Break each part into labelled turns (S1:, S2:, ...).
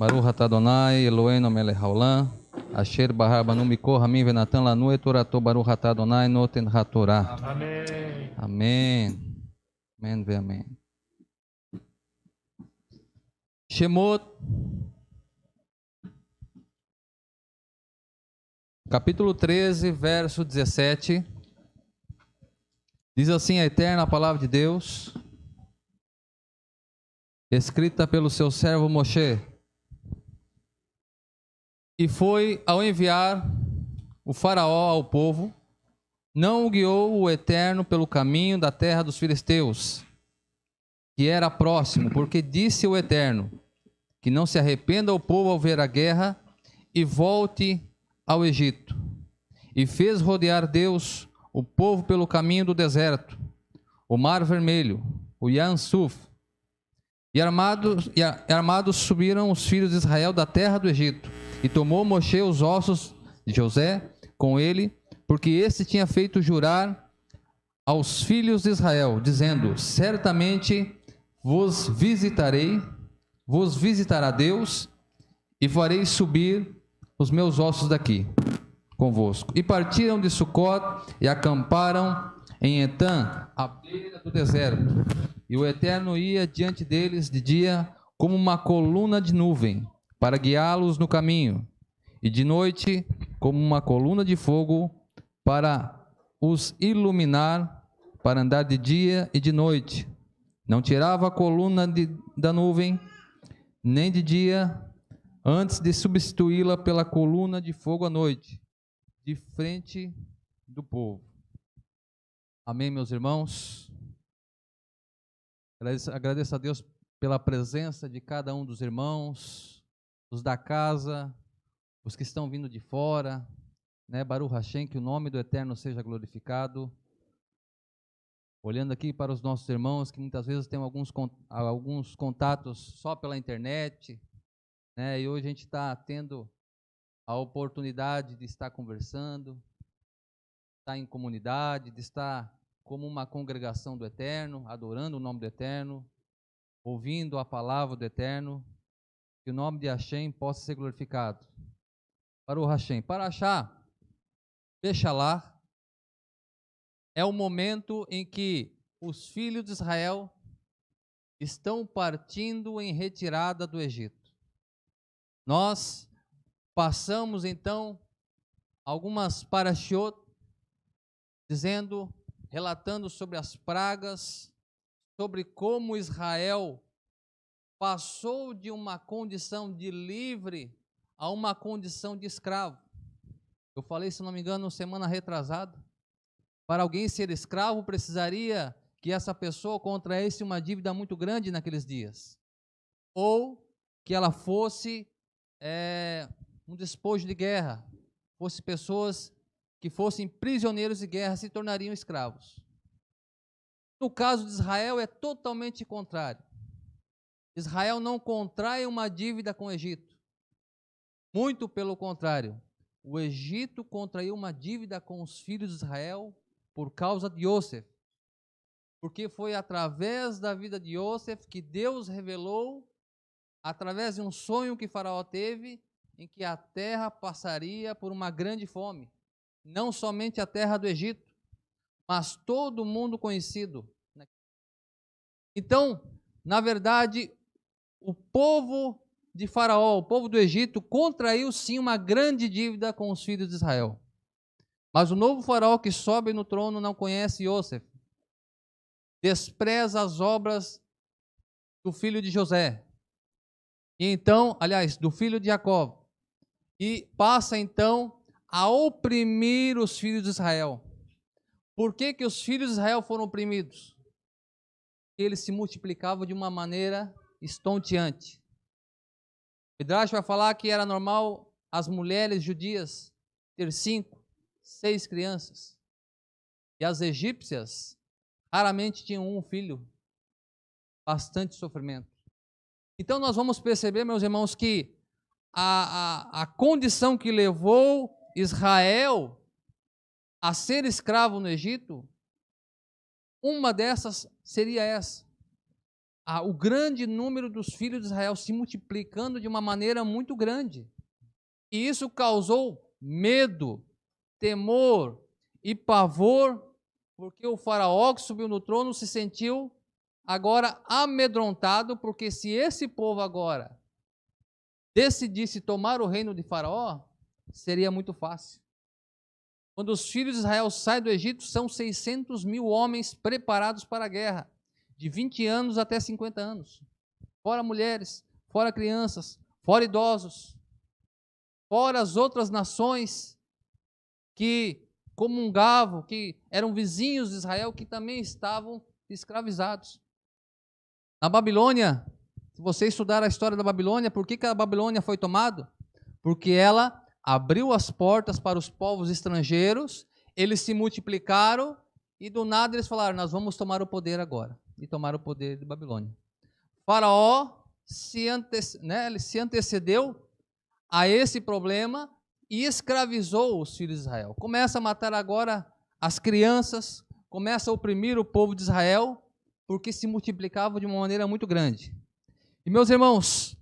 S1: Baruch atah Adonai, Eloheinu melech haolam, asher bahar banu mikol hamim venatan lanu et torato, Baruch atah Adonai noten hatorah.
S2: Amém.
S1: Amém. Amém ve amém. Shemot, capítulo 13, verso 17. Diz assim a eterna palavra de Deus, escrita pelo seu servo Moshe. E foi ao enviar o faraó ao povo, não o guiou o Eterno pelo caminho da terra dos filisteus, que era próximo, porque disse o Eterno, que não se arrependa o povo ao ver a guerra e volte ao Egito. E fez rodear Deus o povo pelo caminho do deserto, o mar vermelho, o Yansuf. E armados subiram os filhos de Israel da terra do Egito. E tomou Moshe os ossos de José com ele, porque este tinha feito jurar aos filhos de Israel, dizendo: certamente vos visitará Deus, e farei subir os meus ossos daqui convosco. E partiram de Sucote e acamparam em Etã, à beira do deserto. E o Eterno ia diante deles de dia como uma coluna de nuvem, para guiá-los no caminho, e de noite como uma coluna de fogo, para os iluminar, para andar de dia e de noite. Não tirava a coluna da nuvem, nem de dia, antes de substituí-la pela coluna de fogo à noite, de frente do povo. Amém, meus irmãos? Agradeço a Deus pela presença de cada um dos irmãos, os da casa, os que estão vindo de fora, né? Baruch Hashem, que o nome do Eterno seja glorificado. Olhando aqui para os nossos irmãos, que muitas vezes têm alguns contatos só pela internet, né? E hoje a gente está tendo a oportunidade de estar conversando, estar em comunidade, de estar como uma congregação do Eterno, adorando o nome do Eterno, ouvindo a palavra do Eterno, que o nome de Hashem possa ser glorificado. Baruch Hashem. Parashá Bechalach é o momento em que os filhos de Israel estão partindo em retirada do Egito. Nós passamos então algumas parashiot relatando sobre as pragas, sobre como Israel passou de uma condição de livre a uma condição de escravo. Eu falei, se não me engano, semana retrasada, para alguém ser escravo precisaria que essa pessoa contraísse uma dívida muito grande naqueles dias, ou que ela fosse um despojo de guerra, fosse pessoas que fossem prisioneiros de guerra se tornariam escravos. No caso de Israel é totalmente contrário. Israel não contrai uma dívida com o Egito. Muito pelo contrário. O Egito contraiu uma dívida com os filhos de Israel por causa de Yosef. Porque foi através da vida de Yosef que Deus revelou, através de um sonho que Faraó teve, em que a terra passaria por uma grande fome. Não somente a terra do Egito, mas todo o mundo conhecido. Então, na verdade, o povo de Faraó, o povo do Egito, contraiu sim uma grande dívida com os filhos de Israel. Mas o novo faraó que sobe no trono não conhece Yosef, despreza as obras do filho de José, e então, aliás, do filho de Jacó, e passa então a oprimir os filhos de Israel. Por que que os filhos de Israel foram oprimidos? Eles se multiplicavam de uma maneira estonteante. Midrash vai falar que era normal as mulheres judias ter 5, 6 crianças. E as egípcias raramente tinham um filho. Bastante sofrimento. Então nós vamos perceber, meus irmãos, que a condição que levou Israel a ser escravo no Egito, uma dessas seria essa. o grande número dos filhos de Israel se multiplicando de uma maneira muito grande. E isso causou medo, temor e pavor, porque o faraó que subiu no trono se sentiu agora amedrontado, porque se esse povo agora decidisse tomar o reino de Faraó, seria muito fácil. Quando os filhos de Israel saem do Egito, são 600 mil homens preparados para a guerra, de 20 anos até 50 anos. Fora mulheres, fora crianças, fora idosos, fora as outras nações que comungavam, que eram vizinhos de Israel, que também estavam escravizados. Na Babilônia, se você estudar a história da Babilônia, por que a Babilônia foi tomada? Porque ela abriu as portas para os povos estrangeiros, eles se multiplicaram e do nada eles falaram, nós vamos tomar o poder agora. E tomaram o poder de Babilônia. Faraó ele se antecedeu a esse problema e escravizou os filhos de Israel. Começa a matar agora as crianças, começa a oprimir o povo de Israel, porque se multiplicavam de uma maneira muito grande. E meus irmãos,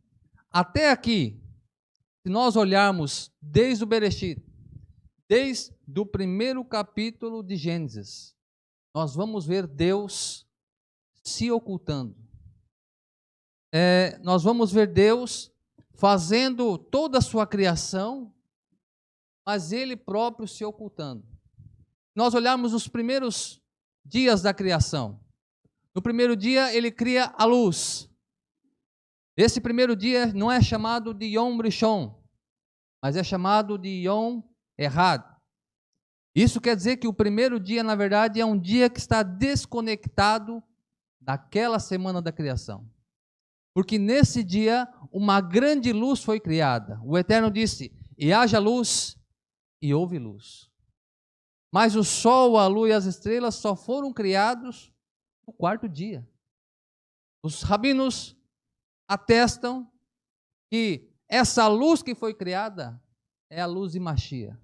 S1: até aqui, se nós olharmos desde o Bereshit, desde o primeiro capítulo de Gênesis, nós vamos ver Deus se ocultando. Nós vamos ver Deus fazendo toda a sua criação, mas Ele próprio se ocultando. Nós olharmos os primeiros dias da criação. No primeiro dia, Ele cria a luz. Esse primeiro dia não é chamado de Yom Rishon, mas é chamado de Yom Errad. Isso quer dizer que o primeiro dia, na verdade, é um dia que está desconectado daquela semana da criação. Porque nesse dia, uma grande luz foi criada. O Eterno disse, e haja luz, e houve luz. Mas o sol, a lua e as estrelas só foram criados no quarto dia. Os rabinos atestam que essa luz que foi criada é a luz de Mashiach.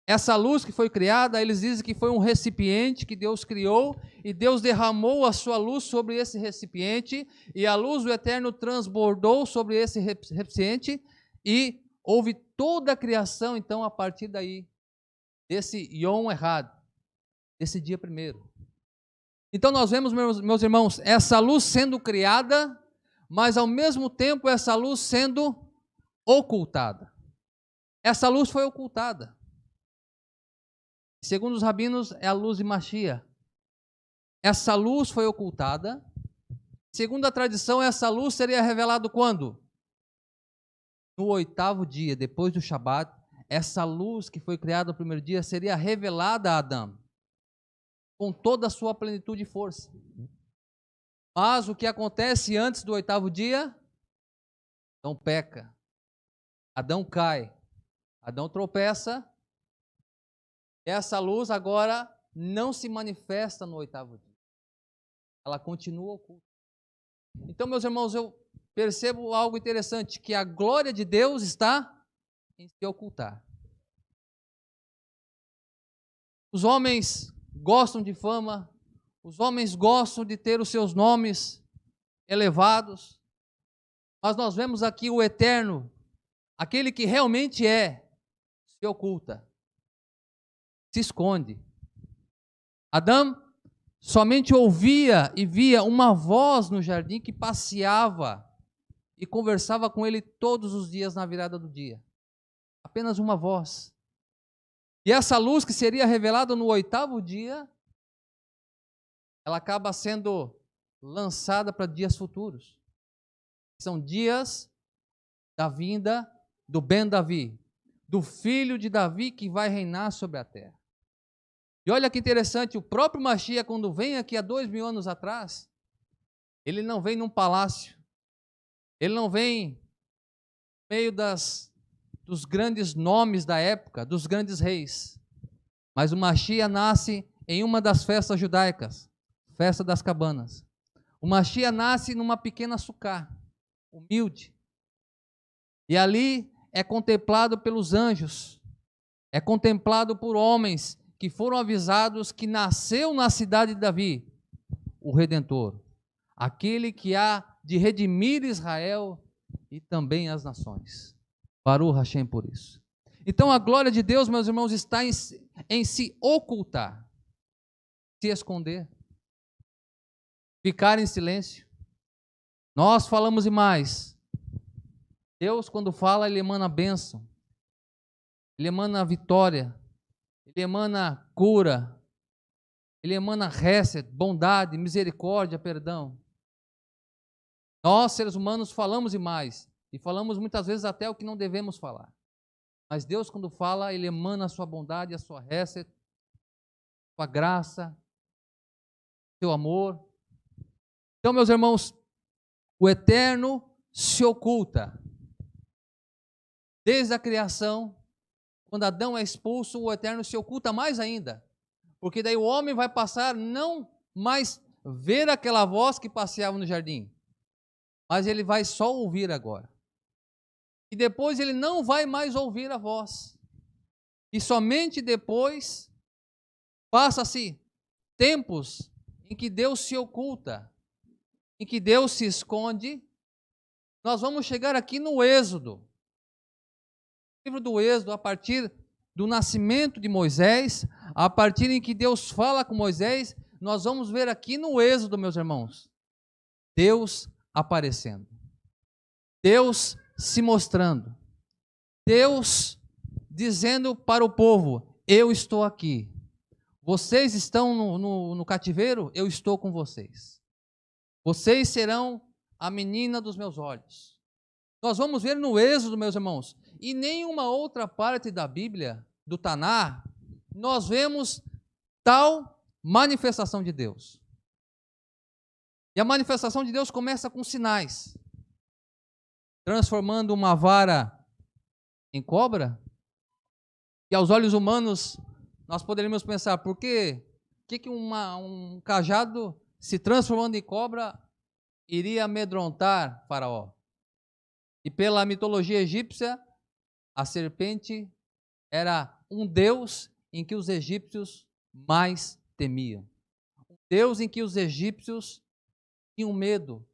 S1: Essa luz que foi criada, eles dizem que foi um recipiente que Deus criou e Deus derramou a sua luz sobre esse recipiente e a luz do Eterno transbordou sobre esse recipiente e houve toda a criação, então, a partir daí, desse Yom Errad, desse dia primeiro. Então nós vemos, meus irmãos, essa luz sendo criada, mas ao mesmo tempo essa luz sendo ocultada. Essa luz foi ocultada. Segundo os rabinos, é a luz de Mashiach. Essa luz foi ocultada. Segundo a tradição, essa luz seria revelada quando? No 8º dia, depois do Shabat, essa luz que foi criada no primeiro dia seria revelada a Adão, com toda a sua plenitude e força. Mas o que acontece antes do 8º dia? Adão peca, Adão cai, Adão tropeça. Essa luz agora não se manifesta no 8º dia. Ela continua oculta. Então, meus irmãos, eu percebo algo interessante, que a glória de Deus está em se ocultar. Os homens gostam de fama, os homens gostam de ter os seus nomes elevados, mas nós vemos aqui o Eterno, aquele que realmente se oculta. Se esconde. Adão somente ouvia e via uma voz no jardim que passeava e conversava com ele todos os dias na virada do dia. Apenas uma voz. E essa luz que seria revelada no 8º dia, ela acaba sendo lançada para dias futuros. São dias da vinda do Ben Davi, do filho de Davi que vai reinar sobre a terra. E olha que interessante, o próprio Mashiach, quando vem aqui há 2000 anos atrás, ele não vem num palácio, ele não vem no meio dos grandes nomes da época, dos grandes reis, mas o Mashiach nasce em uma das festas judaicas, festa das cabanas. O Mashiach nasce numa pequena sucá, humilde, e ali é contemplado pelos anjos, é contemplado por homens que foram avisados que nasceu na cidade de Davi o Redentor, aquele que há de redimir Israel e também as nações. Baruch Hashem por isso. Então a glória de Deus, meus irmãos, está em se ocultar, se esconder, ficar em silêncio. Nós falamos demais. Deus, quando fala, Ele emana bênção, Ele emana vitória, Ele emana cura, Ele emana hesed, bondade, misericórdia, perdão. Nós, seres humanos, falamos demais, e falamos muitas vezes até o que não devemos falar. Mas Deus, quando fala, Ele emana a sua bondade, a sua hesed, a sua graça, seu amor. Então, meus irmãos, o eterno se oculta. Desde a criação, quando Adão é expulso, o eterno se oculta mais ainda. Porque daí o homem vai passar não mais ver aquela voz que passeava no jardim, mas ele vai só ouvir agora. E depois ele não vai mais ouvir a voz. E somente depois passa-se tempos em que Deus se oculta, em que Deus se esconde. Nós vamos chegar aqui no Êxodo. O livro do Êxodo, a partir do nascimento de Moisés, a partir em que Deus fala com Moisés, nós vamos ver aqui no Êxodo, meus irmãos, Deus aparecendo, Deus se mostrando, Deus dizendo para o povo: eu estou aqui. Vocês estão no cativeiro? Eu estou com vocês. Vocês serão a menina dos meus olhos. Nós vamos ver no Êxodo, meus irmãos, e nenhuma outra parte da Bíblia, do Taná, nós vemos tal manifestação de Deus. E a manifestação de Deus começa com sinais, transformando uma vara em cobra. E aos olhos humanos, nós poderíamos pensar, por que um cajado se transformando em cobra iria amedrontar Faraó? E pela mitologia egípcia, a serpente era um deus em que os egípcios mais temiam. Um deus em que os egípcios tinham medo.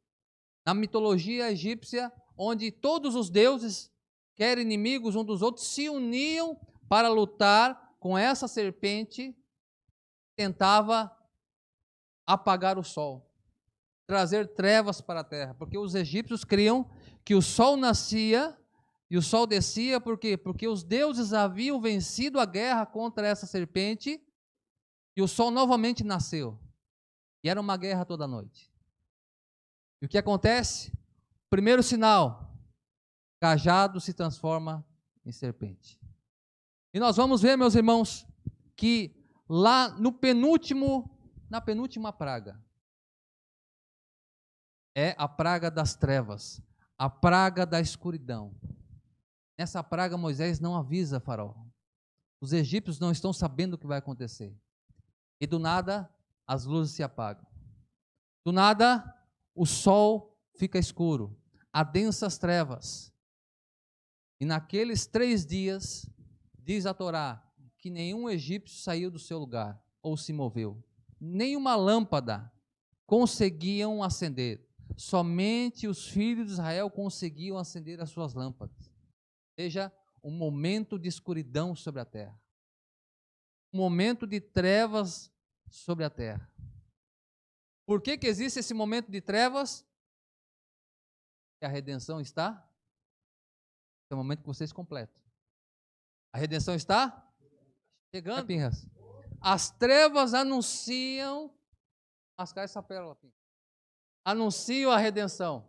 S1: Na mitologia egípcia, onde todos os deuses, quer inimigos um dos outros, se uniam para lutar com essa serpente que tentava apagar o sol, trazer trevas para a terra, porque os egípcios criam que o sol nascia e o sol descia, por quê? Porque os deuses haviam vencido a guerra contra essa serpente e o sol novamente nasceu. E era uma guerra toda noite. E o que acontece? Primeiro sinal, cajado se transforma em serpente. E nós vamos ver, meus irmãos, que lá na penúltima praga, é a praga das trevas, a praga da escuridão. Nessa praga Moisés não avisa Faraó. Os egípcios não estão sabendo o que vai acontecer. E do nada as luzes se apagam. Do nada o sol fica escuro, há densas trevas. E naqueles 3 dias, diz a Torá, que nenhum egípcio saiu do seu lugar ou se moveu. Nenhuma lâmpada conseguiam acender. Somente os filhos de Israel conseguiam acender as suas lâmpadas. Ou seja, um momento de escuridão sobre a terra. Um momento de trevas sobre a terra. Por que existe esse momento de trevas? Que a redenção está? É o momento que vocês completam. A redenção está chegando. Pinhas. As trevas anunciam, mascar essa pérola, Pinhas. Anunciam a redenção.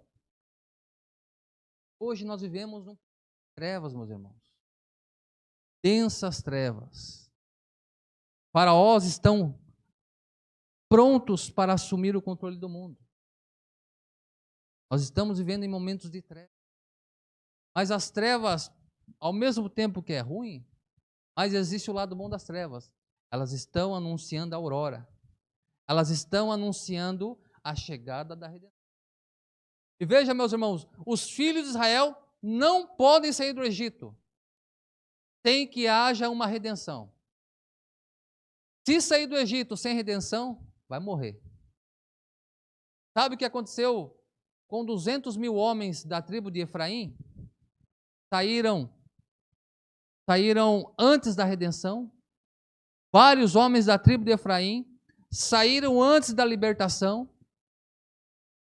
S1: Hoje nós vivemos trevas, meus irmãos. Densas trevas. Faraós estão prontos para assumir o controle do mundo. Nós estamos vivendo em momentos de trevas. Mas as trevas, ao mesmo tempo que é ruim, mas existe o lado bom das trevas. Elas estão anunciando a aurora. Elas estão anunciando a chegada da redenção. E veja, meus irmãos, os filhos de Israel não podem sair do Egito sem que haja uma redenção. Se sair do Egito sem redenção, vai morrer. Sabe o que aconteceu com 200 mil homens da tribo de Efraim? Saíram antes da redenção. Vários homens da tribo de Efraim saíram antes da libertação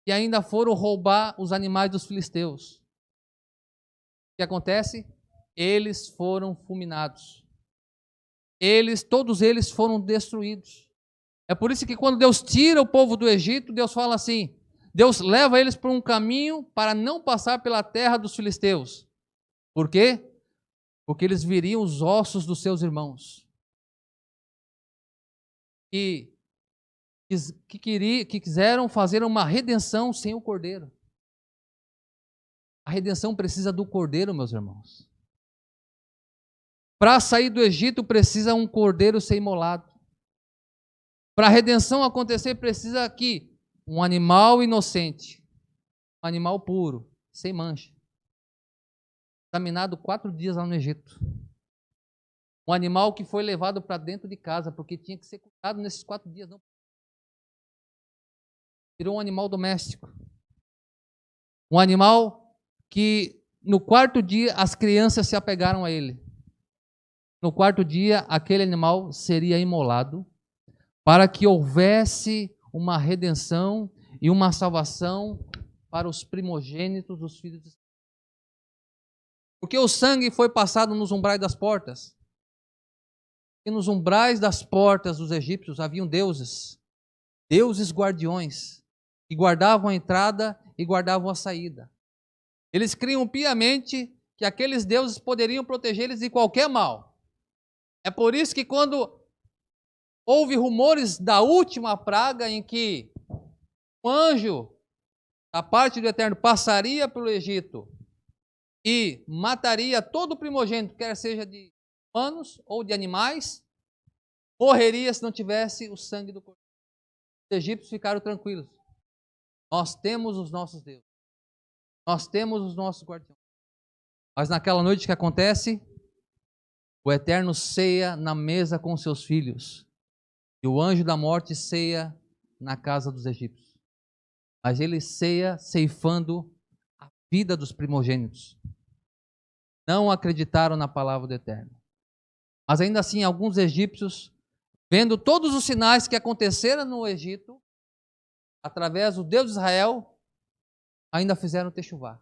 S1: e ainda foram roubar os animais dos filisteus. O que acontece? Eles foram fulminados. Todos eles foram destruídos. É por isso que quando Deus tira o povo do Egito, Deus fala assim, Deus leva eles por um caminho para não passar pela terra dos filisteus. Por quê? Porque eles viriam os ossos dos seus irmãos. Que quiseram fazer uma redenção sem o cordeiro. A redenção precisa do cordeiro, meus irmãos. Para sair do Egito precisa um cordeiro ser imolado. Para a redenção acontecer precisa que um animal inocente, um animal puro, sem mancha, examinado 4 dias lá no Egito. Um animal que foi levado para dentro de casa, porque tinha que ser cuidado nesses 4 dias. Não. Virou um animal doméstico. Um animal que no 4º dia as crianças se apegaram a ele. No 4º dia aquele animal seria imolado para que houvesse uma redenção e uma salvação para os primogênitos dos filhos de Israel. Porque o sangue foi passado nos umbrais das portas. E nos umbrais das portas dos egípcios haviam deuses guardiões, que guardavam a entrada e guardavam a saída. Eles criam piamente que aqueles deuses poderiam proteger eles de qualquer mal. É por isso que quando houve rumores da última praga em que um anjo da parte do Eterno passaria pelo Egito e mataria todo o primogênito, quer seja de humanos ou de animais, morreria se não tivesse o sangue do cordeiro. Os egípcios ficaram tranquilos. Nós temos os nossos deuses. Nós temos os nossos guardiões. Mas naquela noite que acontece, o Eterno ceia na mesa com seus filhos. E o anjo da morte ceia na casa dos egípcios. Mas ele ceia ceifando a vida dos primogênitos. Não acreditaram na palavra do Eterno. Mas ainda assim, alguns egípcios, vendo todos os sinais que aconteceram no Egito, através do Deus de Israel, ainda fizeram techuvá.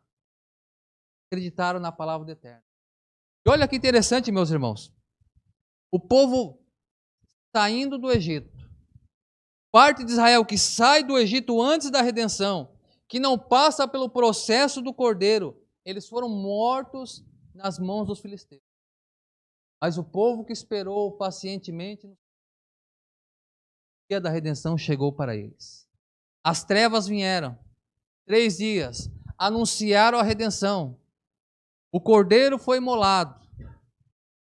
S1: Acreditaram na palavra do Eterno. E olha que interessante, meus irmãos. O povo saindo do Egito, parte de Israel que sai do Egito antes da redenção, que não passa pelo processo do cordeiro, eles foram mortos nas mãos dos filisteus. Mas o povo que esperou pacientemente, o dia da redenção chegou para eles. As trevas vieram, 3 dias, anunciaram a redenção. O cordeiro foi imolado.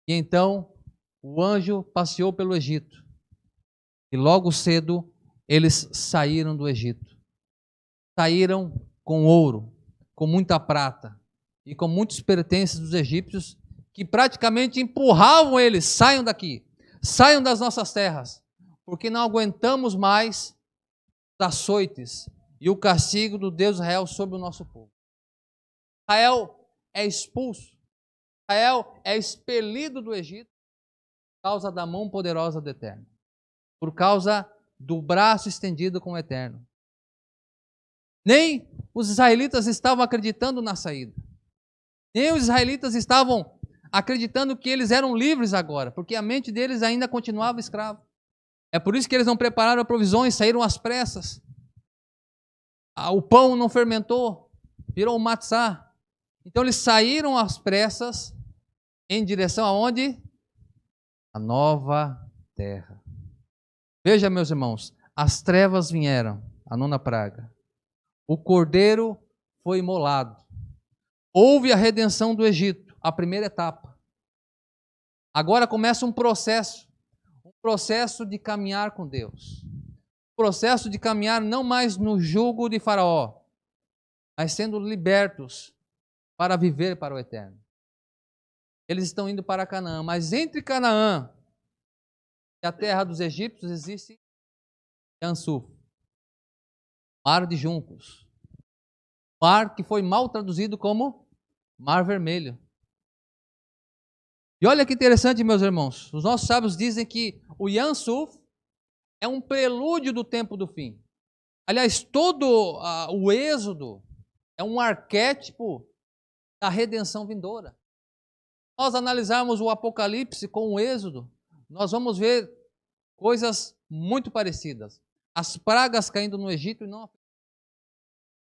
S1: E então o anjo passeou pelo Egito. E logo cedo eles saíram do Egito. Saíram com ouro, com muita prata e com muitos pertences dos egípcios que praticamente empurravam eles: saiam daqui, saiam das nossas terras, porque não aguentamos mais os açoites e o castigo do Deus Israel sobre o nosso povo. Israel é expulso, Israel é expelido do Egito por causa da mão poderosa do Eterno, por causa do braço estendido com o Eterno. Nem os israelitas estavam acreditando na saída. Nem os israelitas estavam acreditando que eles eram livres agora, porque a mente deles ainda continuava escrava. É por isso que eles não prepararam provisões, saíram às pressas. O pão não fermentou, virou um matzá. Então eles saíram às pressas em direção aonde? A nova terra. Veja, meus irmãos, as trevas vieram, a 9ª praga. O cordeiro foi imolado. Houve a redenção do Egito, a primeira etapa. Agora começa um processo de caminhar com Deus. Um processo de caminhar não mais no jugo de Faraó, mas sendo libertos para viver para o Eterno. Eles estão indo para Canaã, mas entre Canaã e a terra dos egípcios existe Yansuf. Mar de Juncos. Mar que foi mal traduzido como Mar Vermelho. E olha que interessante, meus irmãos. Os nossos sábios dizem que o Yam Suf é um prelúdio do tempo do fim. Aliás, todo o Êxodo é um arquétipo da redenção vindoura. Se nós analisarmos o Apocalipse com o Êxodo, nós vamos ver coisas muito parecidas. As pragas caindo no Egito e não os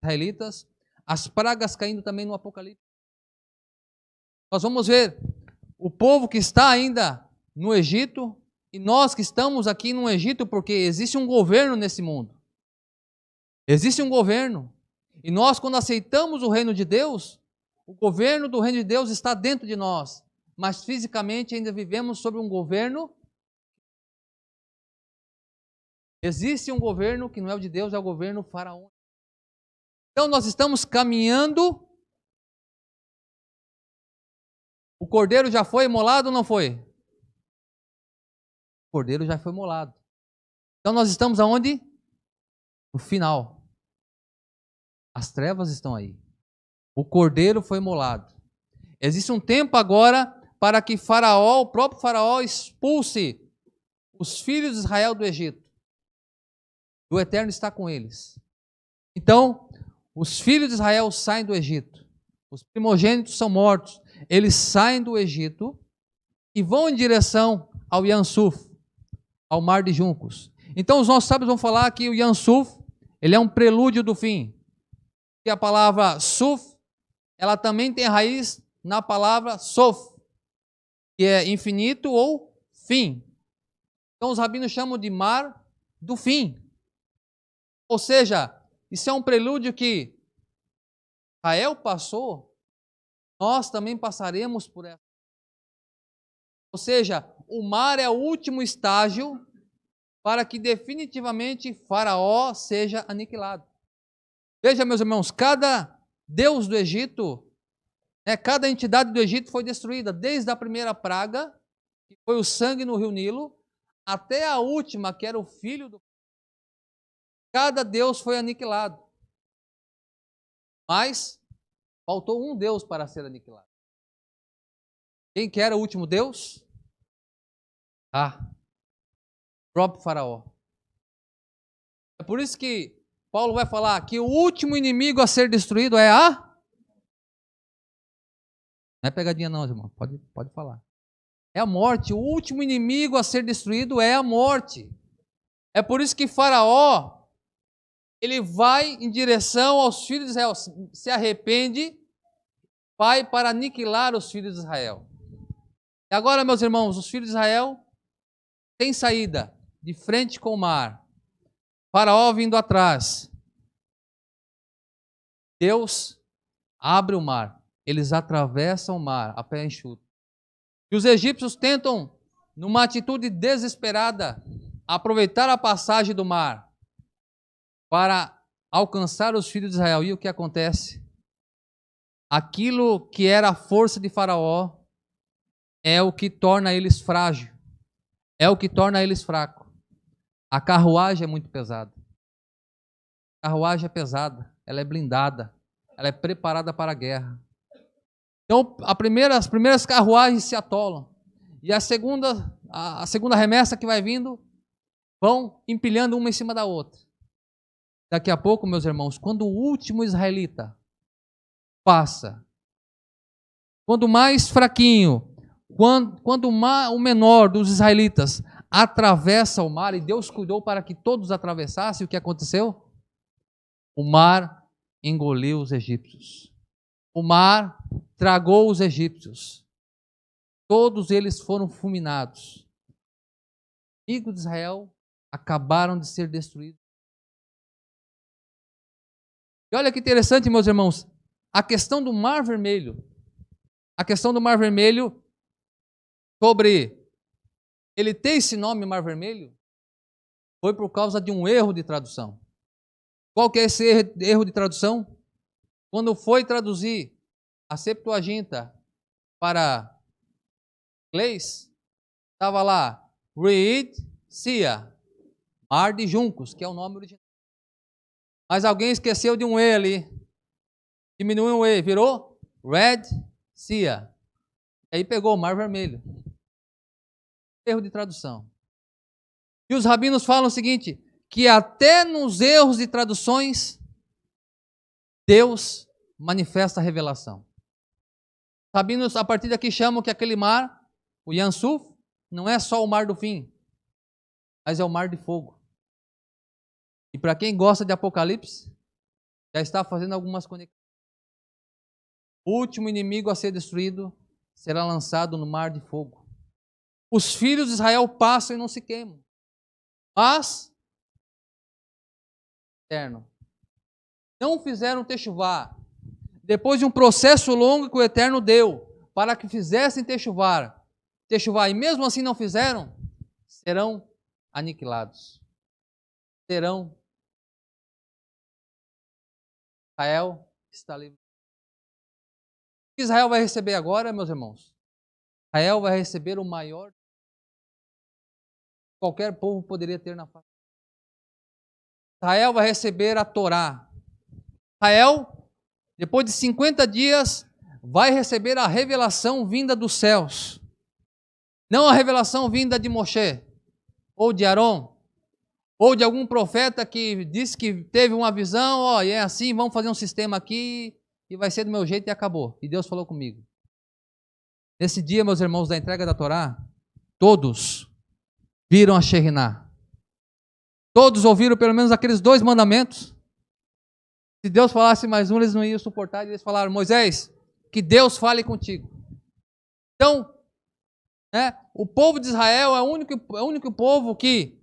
S1: israelitas, as pragas caindo também no Apocalipse. Nós vamos ver o povo que está ainda no Egito e nós que estamos aqui no Egito, porque existe um governo nesse mundo. Existe um governo. E nós, quando aceitamos o reino de Deus, o governo do reino de Deus está dentro de nós. Mas fisicamente ainda vivemos sob um governo. Existe um governo que não é o de Deus, é o governo faraônico. Então nós estamos caminhando. O cordeiro já foi imolado ou não foi? O cordeiro já foi imolado. Então nós estamos aonde? No final. As trevas estão aí. O cordeiro foi imolado. Existe um tempo agora para que Faraó, o próprio Faraó, expulse os filhos de Israel do Egito. O Eterno está com eles. Então, os filhos de Israel saem do Egito. Os primogênitos são mortos. Eles saem do Egito e vão em direção ao Yam Suf, ao Mar de Juncos. Então, os nossos sábios vão falar que o Yam Suf, ele é um prelúdio do fim. Que a palavra Suf, ela também tem raiz na palavra Sof, que é infinito ou fim. Então, os rabinos chamam de Mar do Fim. Ou seja, isso é um prelúdio que Israel passou, nós também passaremos por essa. Ou seja, o mar é o último estágio para que definitivamente Faraó seja aniquilado. Veja, meus irmãos, cada deus do Egito, cada entidade do Egito foi destruída, desde a primeira praga, que foi o sangue no rio Nilo, até a última, que era o filho do... Cada deus foi aniquilado. Mas faltou um Deus para ser aniquilado. Quem que era o último Deus? O próprio Faraó. É por isso que Paulo vai falar que o último inimigo a ser destruído é a... Não é pegadinha não, irmão. Pode falar. É a morte. O último inimigo a ser destruído é a morte. É por isso que Faraó, ele vai em direção aos filhos de Israel, se arrepende, vai para aniquilar os filhos de Israel. E agora, meus irmãos, os filhos de Israel têm saída, de frente com o mar. Faraó vindo atrás. Deus abre o mar. Eles atravessam o mar a pé enxuto. E os egípcios tentam, numa atitude desesperada, aproveitar a passagem do mar para alcançar os filhos de Israel. E o que acontece? Aquilo que era a força de Faraó é o que torna eles frágeis. É o que torna eles fracos. A carruagem é muito pesada. A carruagem é pesada, ela é blindada, ela é preparada para a guerra. Então, as primeiras carruagens se atolam. E a segunda remessa que vai vindo, vão empilhando uma em cima da outra. Daqui a pouco, meus irmãos, quando o último israelita passa, quando o mais fraquinho, quando o menor dos israelitas atravessa o mar, e Deus cuidou para que todos atravessassem, o que aconteceu? O mar engoliu os egípcios. O mar tragou os egípcios. Todos eles foram fulminados. Os inimigos de Israel acabaram de ser destruídos. E olha que interessante, meus irmãos, a questão do Mar Vermelho. A questão do Mar Vermelho, sobre ele ter esse nome Mar Vermelho, foi por causa de um erro de tradução. Qual que é esse erro de tradução? Quando foi traduzir a Septuaginta para inglês, estava lá, Reed Sea, Mar de Juncos, que é o nome original. Mas alguém esqueceu de um E ali. Diminuiu um E, virou Red Sea. Aí pegou o Mar Vermelho. Erro de tradução. E os rabinos falam o seguinte, que até nos erros de traduções, Deus manifesta a revelação. Os rabinos, a partir daqui, chamam que aquele mar, o Yam Suf, não é só o mar do fim, mas é o mar de fogo. E para quem gosta de Apocalipse, já está fazendo algumas conexões. O último inimigo a ser destruído será lançado no mar de fogo. Os filhos de Israel passam e não se queimam. Mas, eterno, não fizeram techuvá. Depois de um processo longo que o Eterno deu para que fizessem techuvá, e mesmo assim não fizeram, serão aniquilados. Serão. Israel está livre. O que Israel vai receber agora, meus irmãos? Israel vai receber o maior que qualquer povo poderia ter na face. Israel vai receber a Torá. Israel, depois de 50 dias, vai receber a revelação vinda dos céus. Não a revelação vinda de Moshe, ou de Arão, ou de algum profeta que disse que teve uma visão, ó, e é assim, vamos fazer um sistema aqui, e vai ser do meu jeito e acabou. E Deus falou comigo. Nesse dia, meus irmãos, da entrega da Torá, todos viram a Shekhinah. Todos ouviram pelo menos aqueles 2 mandamentos. Se Deus falasse mais um, eles não iam suportar. E eles falaram, Moisés, que Deus fale contigo. Então, o povo de Israel é o único povo que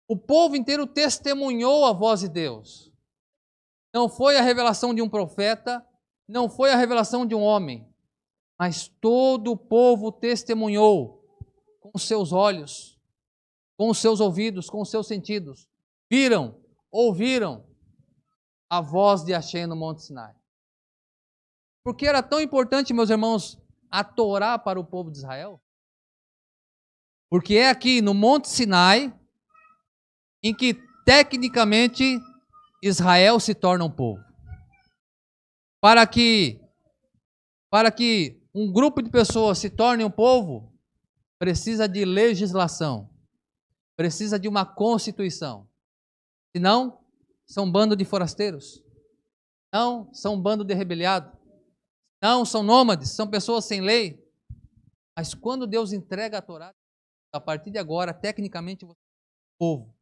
S1: o povo inteiro testemunhou a voz de Deus. Não foi a revelação de um profeta, não foi a revelação de um homem, mas todo o povo testemunhou com os seus olhos, com os seus ouvidos, com os seus sentidos. Viram, ouviram a voz de Hashem no Monte Sinai. Por que era tão importante, meus irmãos, a Torá para o povo de Israel? Porque é aqui no Monte Sinai em que tecnicamente Israel se torna um povo. Para que um grupo de pessoas se torne um povo, precisa de legislação, precisa de uma constituição. Senão, são um bando de forasteiros. Não, são um bando de rebeliados. Não, são nômades, são pessoas sem lei. Mas quando Deus entrega a Torá, a partir de agora, tecnicamente, você é um povo,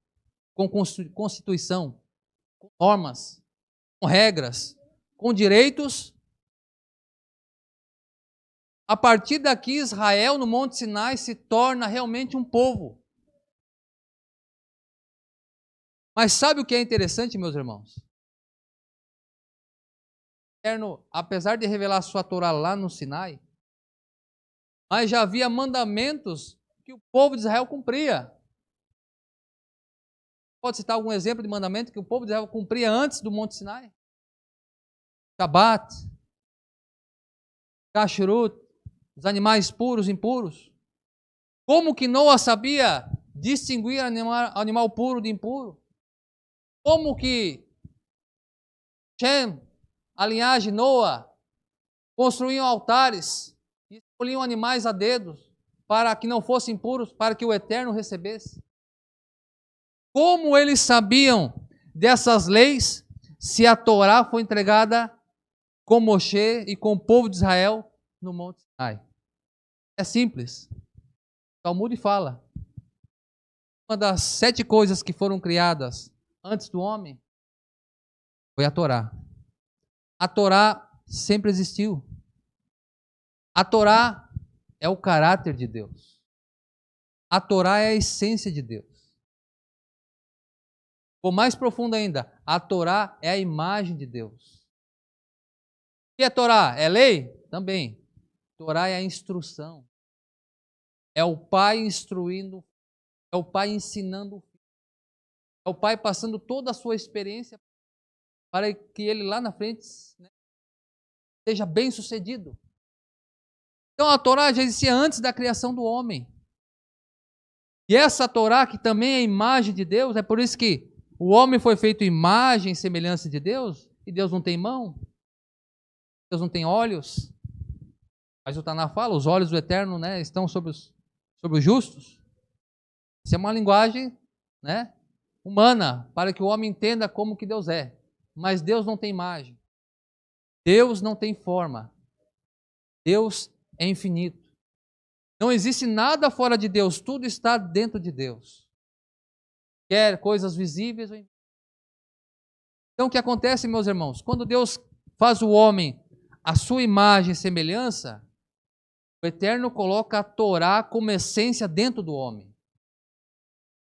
S1: com constituição, com normas, com regras, com direitos. A partir daqui, Israel, no Monte Sinai, se torna realmente um povo. Mas sabe o que é interessante, meus irmãos? O Eterno, apesar de revelar a sua Torá lá no Sinai, mas já havia mandamentos que o povo de Israel cumpria. Pode citar algum exemplo de mandamento que o povo de Israel cumpria antes do Monte Sinai? Shabat, Kashrut, os animais puros e impuros. Como que Noa sabia distinguir animal puro de impuro? Como que Shem, a linhagem Noa, construíam altares e escolhiam animais a dedos para que não fossem impuros, para que o Eterno recebesse? Como eles sabiam dessas leis se a Torá foi entregada com Moshe e com o povo de Israel no Monte Sinai? É simples. O Talmud fala. Uma das 7 coisas que foram criadas antes do homem foi a Torá. A Torá sempre existiu. A Torá é o caráter de Deus. A Torá é a essência de Deus. Ou mais profundo ainda, a Torá é a imagem de Deus. O que é Torá? É lei? Também. Torá é a instrução. É o pai instruindo, é o pai ensinando o filho. É o pai passando toda a sua experiência para que ele lá na frente seja bem sucedido. Então a Torá já existia antes da criação do homem. E essa Torá, que também é a imagem de Deus, é por isso que O homem foi feito imagem e semelhança de Deus, e Deus não tem mão, Deus não tem olhos. Mas o Taná fala, os olhos do Eterno, né, estão sobre os justos. Isso é uma linguagem, né, humana, para que o homem entenda como que Deus é. Mas Deus não tem imagem. Deus não tem forma. Deus é infinito. Não existe nada fora de Deus, tudo está dentro de Deus. Quer coisas visíveis ou invisíveis. Então o que acontece, meus irmãos? Quando Deus faz o homem a sua imagem e semelhança, o Eterno coloca a Torá como essência dentro do homem.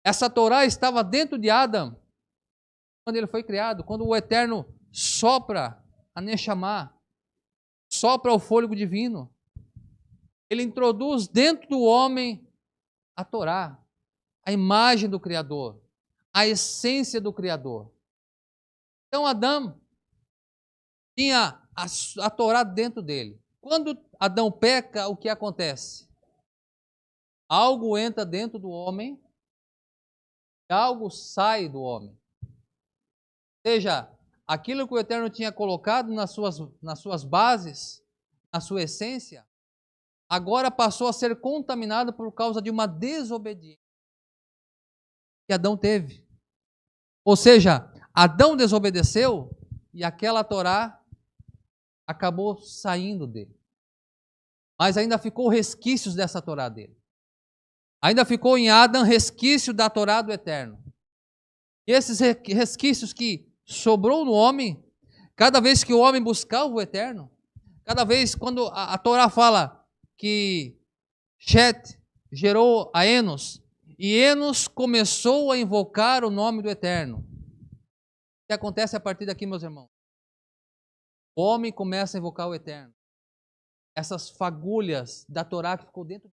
S1: Essa Torá estava dentro de Adão, quando ele foi criado, quando o Eterno sopra a Neshama, sopra o fôlego divino. Ele introduz dentro do homem a Torá, a imagem do Criador, a essência do Criador. Então Adão tinha a Torá dentro dele. Quando Adão peca, o que acontece? Algo entra dentro do homem e algo sai do homem. Ou seja, aquilo que o Eterno tinha colocado nas suas bases, na sua essência, agora passou a ser contaminado por causa de uma desobediência que Adão teve. Ou seja, Adão desobedeceu e aquela Torá acabou saindo dele. Mas ainda ficou resquícios dessa Torá dele. Ainda ficou em Adão resquício da Torá do Eterno. E esses resquícios que sobrou no homem, cada vez que o homem buscava o Eterno, cada vez quando a Torá fala que Shet gerou a Enos, e Enos começou a invocar o nome do Eterno. O que acontece a partir daqui, meus irmãos? O homem começa a invocar o Eterno. Essas fagulhas da Torá que ficou dentro,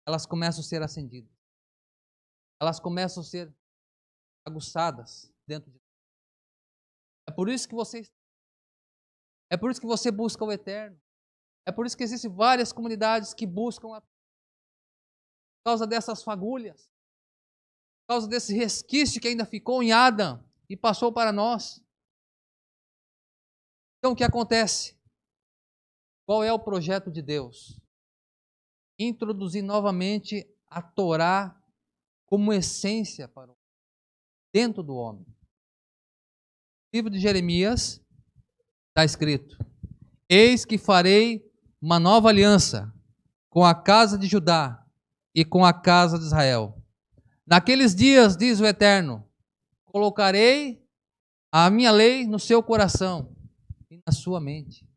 S1: elas começam a ser acendidas. Elas começam a ser aguçadas dentro de nós. É por isso que você busca o Eterno. É por isso que existem várias comunidades que buscam por causa dessas fagulhas, por causa desse resquício que ainda ficou em Adão e passou para nós. Então o que acontece? Qual é o projeto de Deus? Introduzir novamente a Torá como essência para dentro do homem. No livro de Jeremias está escrito: Eis que farei uma nova aliança com a casa de Judá e com a casa de Israel. Naqueles dias, diz o Eterno, colocarei a minha lei no seu coração e na sua mente.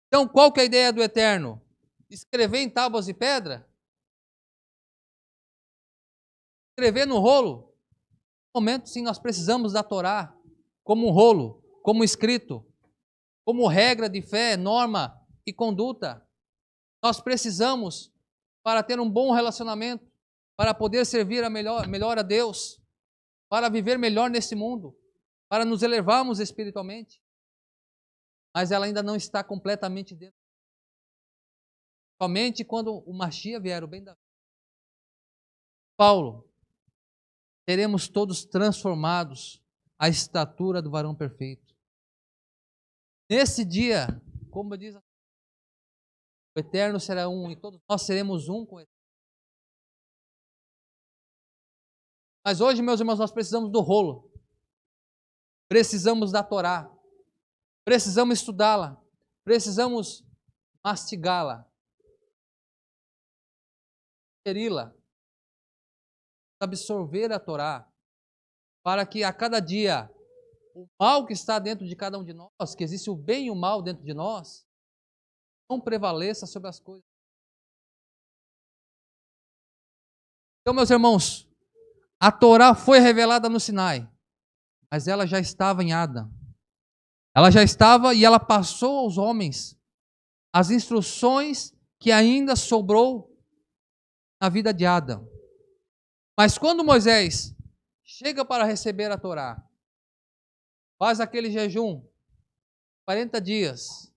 S1: Então, qual que é a ideia do Eterno? Escrever em tábuas de pedra? Escrever no rolo? No momento, sim, nós precisamos da Torá como um rolo, como escrito, como regra de fé, norma e conduta. Nós precisamos para ter um bom relacionamento, para poder servir melhor a Deus, para viver melhor nesse mundo, para nos elevarmos espiritualmente. Mas ela ainda não está completamente dentro. Somente quando o Mashiach vier, o bem da Paulo, seremos todos transformados à estatura do varão perfeito. Nesse dia, como diz, o Eterno será um e todos nós seremos um com o Eterno. Mas hoje, meus irmãos, nós precisamos do rolo. Precisamos da Torá. Precisamos estudá-la. Precisamos mastigá-la. Digeri-la. Absorver a Torá. Para que a cada dia o mal que está dentro de cada um de nós, que existe o bem e o mal dentro de nós, não prevaleça sobre as coisas. Então, meus irmãos, a Torá foi revelada no Sinai, mas ela já estava em Adão. Ela já estava e ela passou aos homens as instruções que ainda sobrou na vida de Adão. Mas quando Moisés chega para receber a Torá, faz aquele jejum, 40 dias.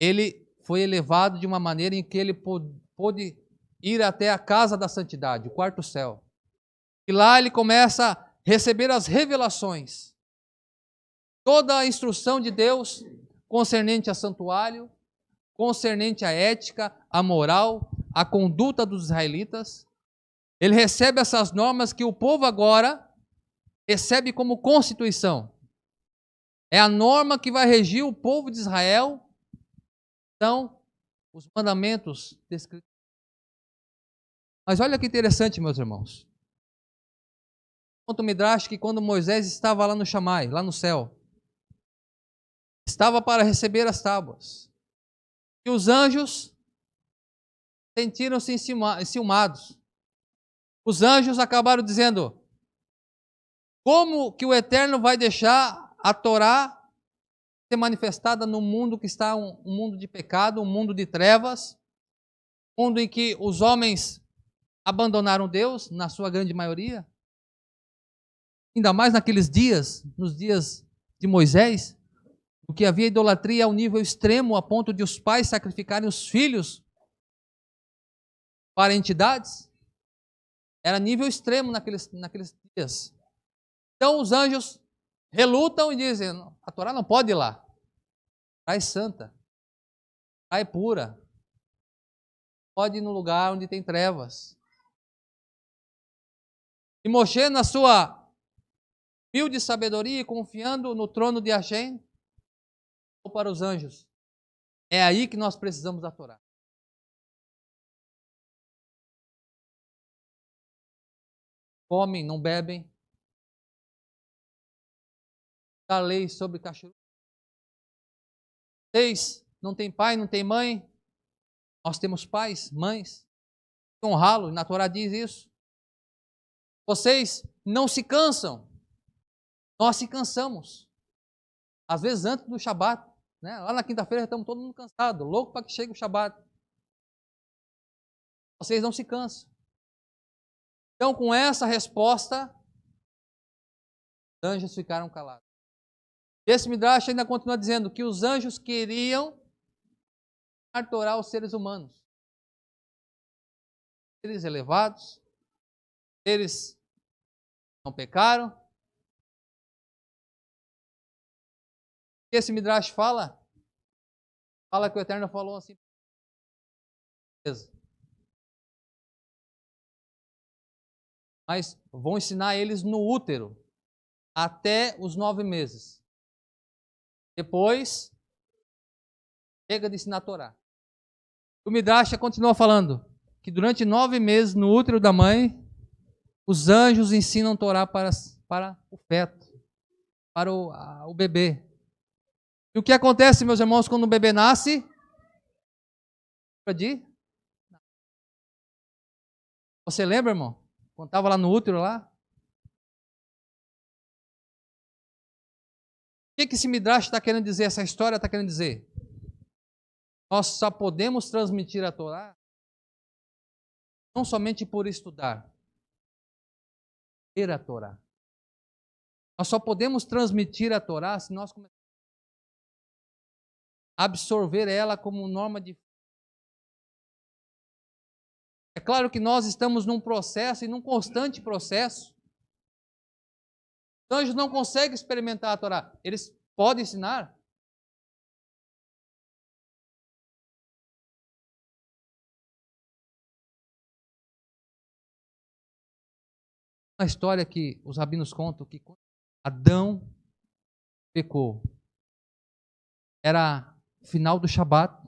S1: Ele foi elevado de uma maneira em que ele pôde ir até a casa da santidade, o quarto céu. E lá ele começa a receber as revelações, toda a instrução de Deus concernente a santuário, concernente à ética, à moral, à conduta dos israelitas. Ele recebe essas normas que o povo agora recebe como constituição. É a norma que vai regir o povo de Israel. São os mandamentos descritos. Mas olha que interessante, meus irmãos. Conta o Midrash que quando Moisés estava lá no Shammai, lá no céu, estava para receber as tábuas, e os anjos sentiram-se enciumados. Os anjos acabaram dizendo: como que o Eterno vai deixar a Torá ser manifestada no mundo que está um mundo de pecado, um mundo de trevas, um mundo em que os homens abandonaram Deus, na sua grande maioria? Ainda mais naqueles dias, nos dias de Moisés, o que havia idolatria ao nível extremo, a ponto de os pais sacrificarem os filhos para entidades. Era nível extremo naqueles dias. Então os anjos relutam e dizem: a Torá não pode ir lá. A Torá é santa. A Torá é pura. Pode ir no lugar onde tem trevas. E Moshe, na sua humilde sabedoria e confiando no trono de Hashem, falou para os anjos: é aí que nós precisamos da Torá. Comem, não bebem. Dá lei sobre cachorro. Vocês não tem pai, não tem mãe. Nós temos pais, mães. Honrá-lo, na Torá diz isso. Vocês não se cansam. Nós se cansamos. Às vezes antes do Shabat, né? Lá na quinta-feira estamos todo mundo cansado, louco para que chegue o Shabat. Vocês não se cansam. Então, com essa resposta, os anjos ficaram calados. Esse Midrash ainda continua dizendo que os anjos queriam adorar os seres humanos. Seres elevados, seres não pecaram. Esse Midrash fala que o Eterno falou assim: mas vão ensinar eles no útero até os 9 meses. Depois, chega de ensinar a Torá. O Midrash continua falando que durante 9 meses no útero da mãe, os anjos ensinam a Torá para o feto, para o bebê. E o que acontece, meus irmãos, quando o bebê nasce? Você lembra, irmão? Quando estava lá no útero lá? O que esse Midrash está querendo dizer? Essa história está querendo dizer? Nós só podemos transmitir a Torá não somente por estudar, ler a Torá. Nós só podemos transmitir a Torá se nós começarmos a absorver ela como norma de... É claro que nós estamos num processo e num constante processo. Os anjos não conseguem experimentar a Torá. Eles podem ensinar. Uma história que os rabinos contam que quando Adão pecou, era final do Shabat.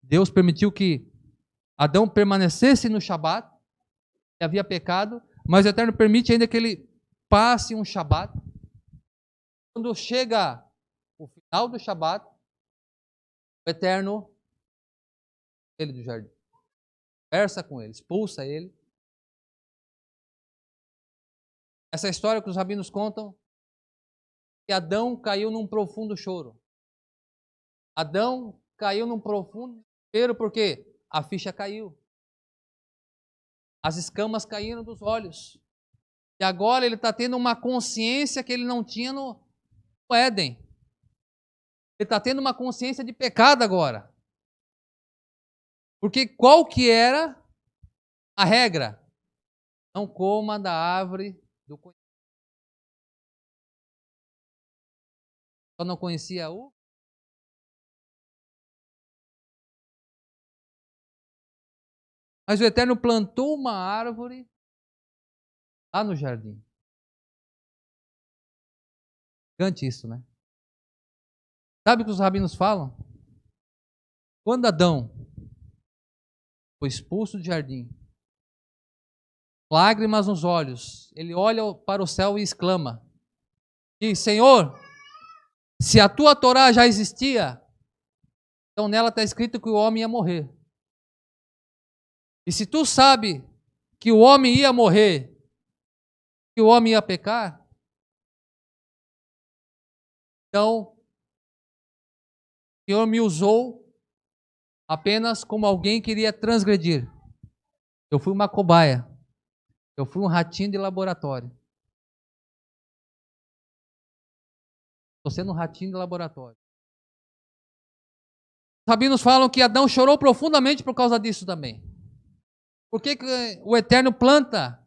S1: Deus permitiu que Adão permanecesse no Shabat. Ele havia pecado, mas o Eterno permite ainda que ele passe um Shabat. Quando chega o final do Shabat, o Eterno ele do jardim conversa com ele, expulsa ele. Essa história que os rabinos contam, que Adão caiu num profundo choro. Adão caiu num profundo desespero porque a ficha caiu. As escamas caíram dos olhos. E agora ele está tendo uma consciência que ele não tinha no Éden. Ele está tendo uma consciência de pecado agora. Porque qual que era a regra? Não coma da árvore do conhecimento. Só não conhecia o... Mas o Eterno plantou uma árvore lá no jardim. Gigante isso, né? Sabe o que os rabinos falam? Quando Adão foi expulso do jardim, lágrimas nos olhos, ele olha para o céu e exclama: diz, Senhor, se a tua Torá já existia, então nela está escrito que o homem ia morrer. E se tu sabe que o homem ia morrer, que o homem ia pecar, então o Senhor me usou apenas como alguém que iria transgredir. Eu fui uma cobaia. Eu fui um ratinho de laboratório. Estou sendo um ratinho de laboratório. Os rabinos falam que Adão chorou profundamente por causa disso também. Por que o Eterno planta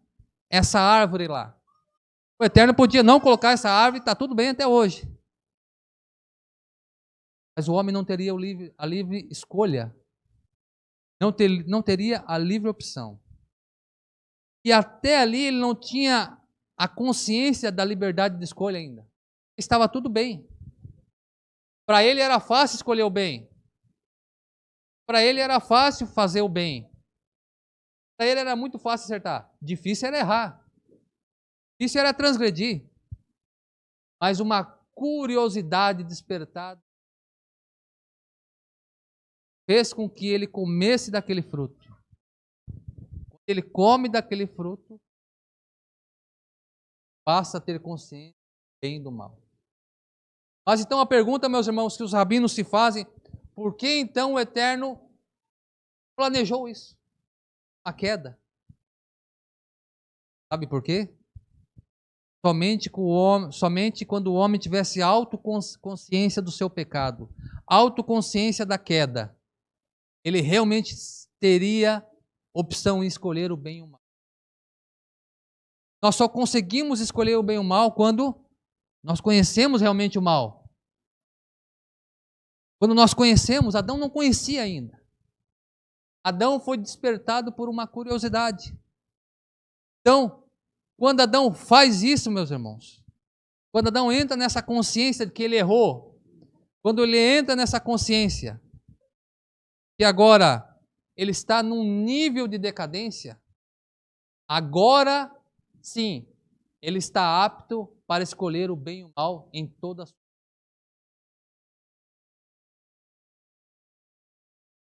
S1: essa árvore lá? O Eterno podia não colocar essa árvore, está tudo bem até hoje. Mas o homem não teria a livre escolha. Não teria a livre opção. E até ali ele não tinha a consciência da liberdade de escolha ainda. Estava tudo bem. Para ele era fácil escolher o bem. Para ele era fácil fazer o bem. Para ele era muito fácil acertar. Difícil era errar. Difícil era transgredir. Mas uma curiosidade despertada fez com que ele comesse daquele fruto. Quando ele come daquele fruto, passa a ter consciência do bem e do mal. Mas então a pergunta, meus irmãos, que os rabinos se fazem, por que então o Eterno planejou isso? A queda. Sabe por quê? Somente quando o homem tivesse autoconsciência do seu pecado, autoconsciência da queda, ele realmente teria opção em escolher o bem e o mal. Nós só conseguimos escolher o bem e o mal quando nós conhecemos realmente o mal. Quando nós conhecemos, Adão não conhecia ainda. Adão foi despertado por uma curiosidade. Então, quando Adão faz isso, meus irmãos, quando Adão entra nessa consciência de que ele errou, quando ele entra nessa consciência que agora ele está num nível de decadência, agora sim, ele está apto para escolher o bem e o mal em toda a sua vida.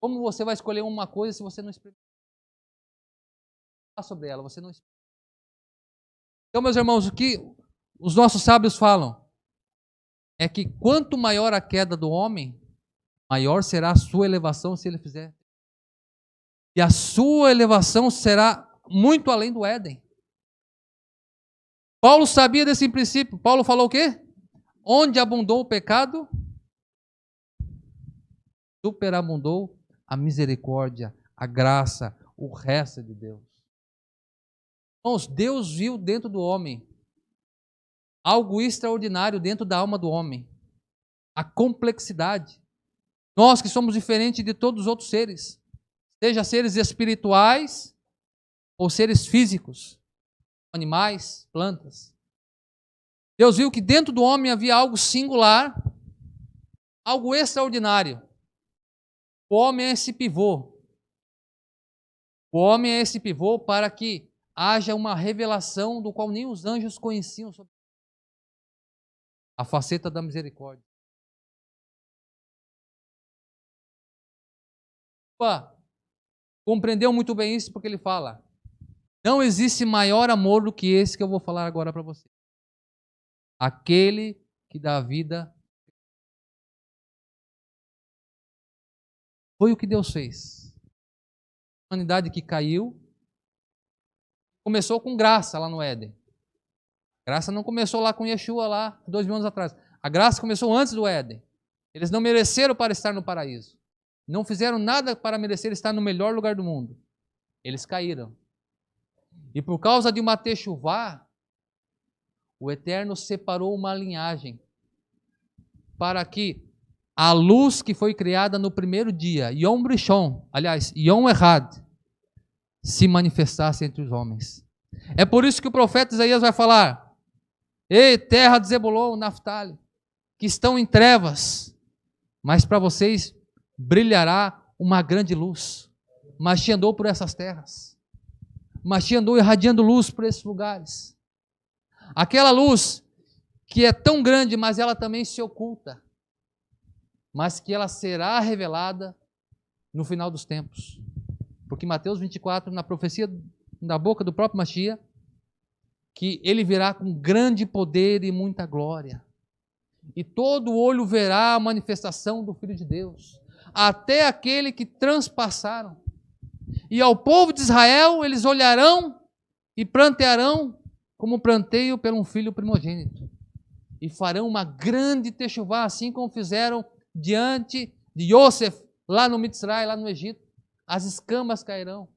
S1: Como você vai escolher uma coisa se você não experimenta sobre ela? Você não experimenta. Então, meus irmãos, o que os nossos sábios falam é que quanto maior a queda do homem, maior será a sua elevação se ele fizer. E a sua elevação será muito além do Éden. Paulo sabia desse princípio. Paulo falou o quê? Onde abundou o pecado, superabundou a misericórdia, a graça, o resto de Deus. Irmãos, Deus viu dentro do homem algo extraordinário dentro da alma do homem. A complexidade. Nós que somos diferentes de todos os outros seres, seja seres espirituais ou seres físicos, animais, plantas. Deus viu que dentro do homem havia algo singular, algo extraordinário. O homem é esse pivô. O homem é esse pivô para que haja uma revelação do qual nem os anjos conheciam sobre a faceta da misericórdia. Compreendeu muito bem isso porque ele fala: não existe maior amor do que esse que eu vou falar agora para você. Aquele que dá a vida. Foi o que Deus fez. A humanidade que caiu começou com graça lá no Éden. A graça não começou lá com Yeshua lá 2000 anos atrás. A graça começou antes do Éden. Eles não mereceram para estar no paraíso. não fizeram nada para merecer estar no melhor lugar do mundo. Eles caíram. E por causa de uma techuvá, o Eterno separou uma linhagem para que a luz que foi criada no primeiro dia, Yom Rishon, aliás, Yom Ehad, se manifestasse entre os homens. É por isso que o profeta Isaías vai falar: ei, terra de Zebulon, Naftali, que estão em trevas, mas para vocês brilhará uma grande luz. Mashiach andou por essas terras. Mashiach andou irradiando luz por esses lugares. Aquela luz que é tão grande, mas ela também se oculta. Mas que ela será revelada no final dos tempos. Porque Mateus 24, na profecia da boca do próprio Mashiach, que ele virá com grande poder e muita glória. E todo olho verá a manifestação do Filho de Deus, até aquele que transpassaram. E ao povo de Israel eles olharão e prantearão como pranteio por um filho primogênito. E farão uma grande techuvá, assim como fizeram diante de Yosef, lá no Mitzray, lá no Egito. As escamas cairão.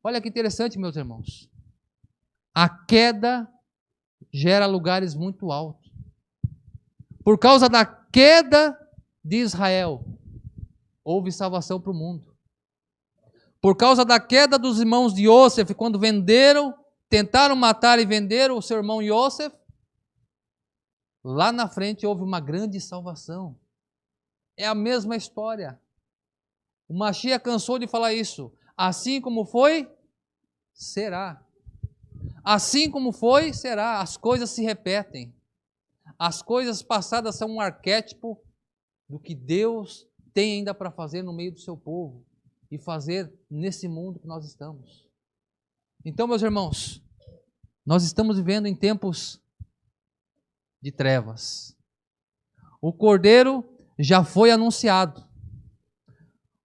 S1: Olha que interessante, meus irmãos. A queda gera lugares muito altos. Por causa da queda de Israel, houve salvação para o mundo. Por causa da queda dos irmãos de Yosef, quando tentaram matar e venderam o seu irmão Yosef, lá na frente houve uma grande salvação. É a mesma história. O Mashiach cansou de falar isso. Assim como foi, será. Assim como foi, será. As coisas se repetem. As coisas passadas são um arquétipo do que Deus tem ainda para fazer no meio do seu povo e fazer nesse mundo que nós estamos. Então, meus irmãos, nós estamos vivendo em tempos de trevas. O Cordeiro já foi anunciado.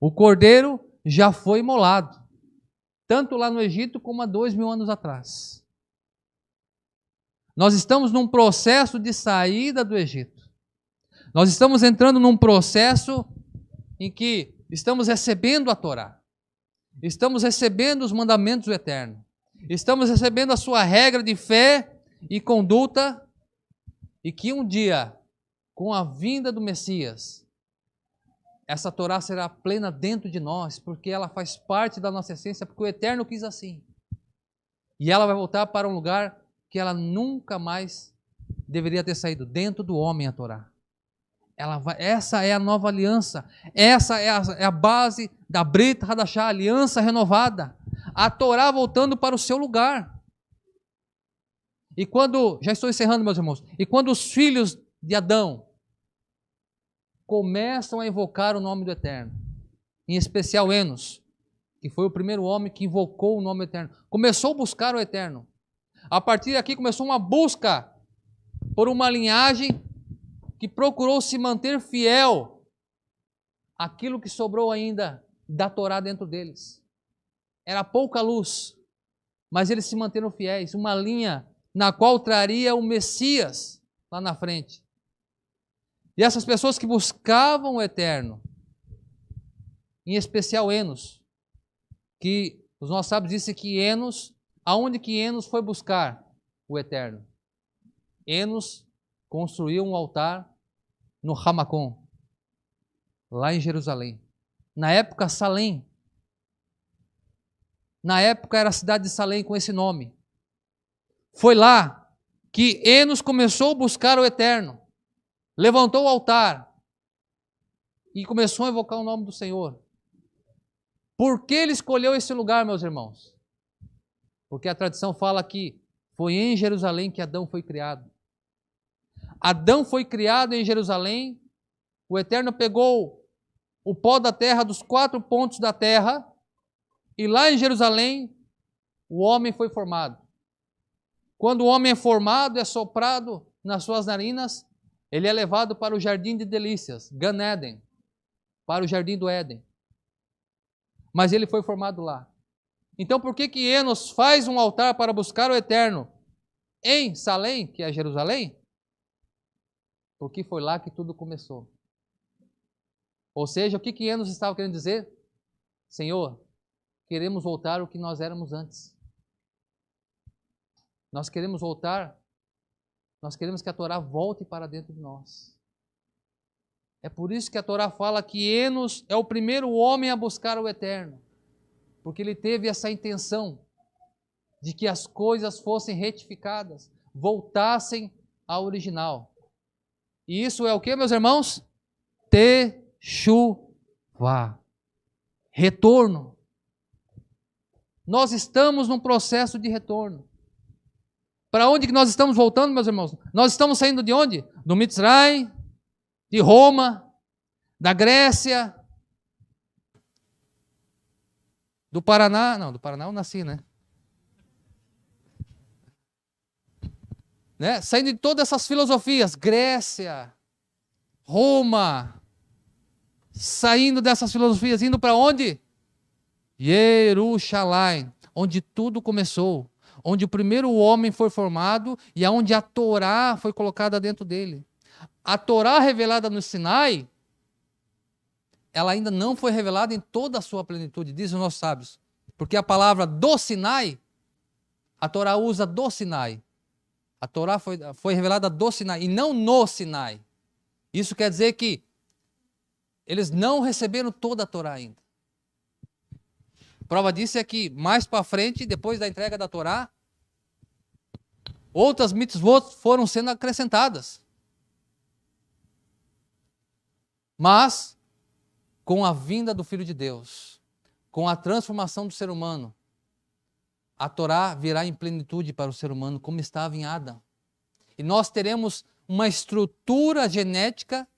S1: O Cordeiro já foi imolado, tanto lá no Egito como há 2000 anos atrás. Nós estamos num processo de saída do Egito. Nós estamos entrando num processo em que estamos recebendo a Torá. Estamos recebendo os mandamentos do Eterno. Estamos recebendo a sua regra de fé e conduta, e que um dia, com a vinda do Messias, essa Torá será plena dentro de nós, porque ela faz parte da nossa essência, porque o Eterno quis assim. E ela vai voltar para um lugar que ela nunca mais deveria ter saído, dentro do homem, a Torá. Essa é a nova aliança, essa é a base da Brit Hadashah, aliança renovada. A Torá voltando para o seu lugar. E quando, já estou encerrando, meus irmãos, e quando os filhos de Adão começam a invocar o nome do Eterno, em especial Enos, que foi o primeiro homem que invocou o nome do Eterno, começou a buscar o Eterno. A partir daqui começou uma busca por uma linhagem que procurou se manter fiel àquilo que sobrou ainda da Torá dentro deles. Era pouca luz, mas eles se manteram fiéis, uma linha na qual traria o Messias lá na frente. E essas pessoas que buscavam o Eterno, em especial Enos, que os nossos sábios dizem que Enos, aonde que Enos foi buscar o Eterno? Enos construiu um altar no Hamacon, lá em Jerusalém. Na época, Salém. Na época era a cidade de Salém com esse nome. Foi lá que Enos começou a buscar o Eterno. Levantou o altar e começou a invocar o nome do Senhor. Por que ele escolheu esse lugar, meus irmãos? Porque a tradição fala que foi em Jerusalém que Adão foi criado. Adão foi criado em Jerusalém, o Eterno pegou o pó da terra dos 4 pontos da terra, e lá em Jerusalém o homem foi formado. Quando o homem é formado, é soprado nas suas narinas, ele é levado para o jardim de delícias, Gan Eden, para o jardim do Éden. Mas ele foi formado lá. Então por que Enos faz um altar para buscar o Eterno em Salém, que é Jerusalém? Porque foi lá que tudo começou. Ou seja, o que Enos estava querendo dizer? Senhor, queremos voltar ao que nós éramos antes. Nós queremos voltar, nós queremos que a Torá volte para dentro de nós. É por isso que a Torá fala que Enos é o primeiro homem a buscar o Eterno, porque ele teve essa intenção de que as coisas fossem retificadas, voltassem ao original. E isso é o que, meus irmãos? Teshuvá. Retorno. Nós estamos num processo de retorno. Para onde que nós estamos voltando, meus irmãos? Nós estamos saindo de onde? Do Mitzray, de Roma, da Grécia, do Paraná. Não, do Paraná eu nasci, né? Saindo de todas essas filosofias, Grécia, Roma, saindo dessas filosofias, indo para onde? Jerusalém, onde tudo começou, onde o primeiro homem foi formado e aonde a Torá foi colocada dentro dele. A Torá revelada no Sinai, ela ainda não foi revelada em toda a sua plenitude, dizem os nossos sábios, porque a palavra do Sinai, a Torá usa do Sinai. A Torá foi revelada do Sinai e não no Sinai. Isso quer dizer que eles não receberam toda a Torá ainda. Prova disso é que mais para frente, depois da entrega da Torá, outras mitzvot foram sendo acrescentadas. Mas, com a vinda do Filho de Deus, com a transformação do ser humano, a Torá virá em plenitude para o ser humano, como estava em Adão. E nós teremos uma estrutura genética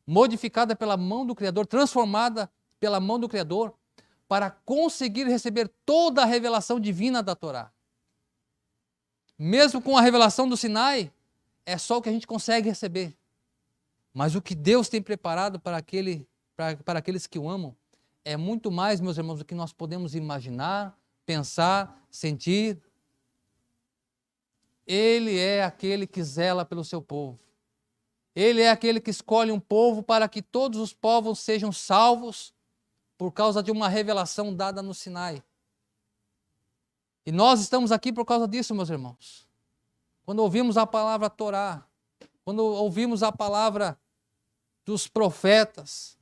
S1: modificada pela mão do Criador, transformada pela mão do Criador, para conseguir receber toda a revelação divina da Torá. Mesmo com a revelação do Sinai, é só o que a gente consegue receber. Mas o que Deus tem preparado para aqueles que o amam, é muito mais, meus irmãos, do que nós podemos imaginar, pensar, sentir. Ele é aquele que zela pelo seu povo. Ele é aquele que escolhe um povo para que todos os povos sejam salvos por causa de uma revelação dada no Sinai. E nós estamos aqui por causa disso, meus irmãos. Quando ouvimos a palavra Torá, quando ouvimos a palavra dos profetas,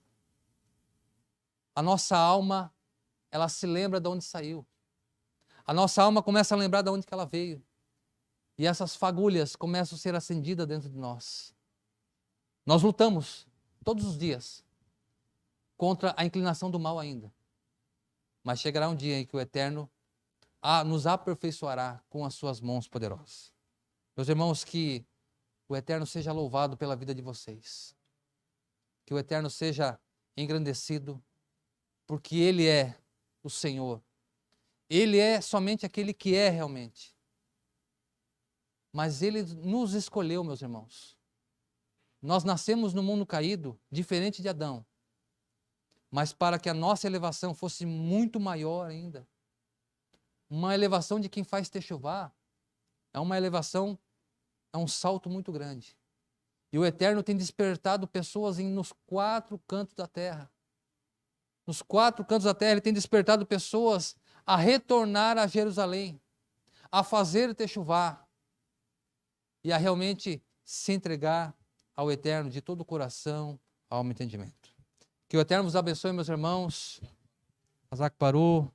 S1: a nossa alma, ela se lembra de onde saiu. A nossa alma começa a lembrar de onde que ela veio. E essas fagulhas começam a ser acendidas dentro de nós. Nós lutamos todos os dias contra a inclinação do mal ainda. Mas chegará um dia em que o Eterno nos aperfeiçoará com as suas mãos poderosas. Meus irmãos, que o Eterno seja louvado pela vida de vocês. Que o Eterno seja engrandecido, porque Ele é o Senhor. Ele é somente aquele que é realmente. Mas Ele nos escolheu, meus irmãos. Nós nascemos no mundo caído, diferente de Adão. Mas para que a nossa elevação fosse muito maior ainda. Uma elevação de quem faz techuvá é uma elevação, é um salto muito grande. E o Eterno tem despertado pessoas nos 4 cantos da terra. Nos 4 cantos da terra, Ele tem despertado pessoas a retornar a Jerusalém, a fazer techuvá e a realmente se entregar ao Eterno de todo o coração, alma e entendimento. Que o Eterno vos abençoe, meus irmãos. Azak Paru.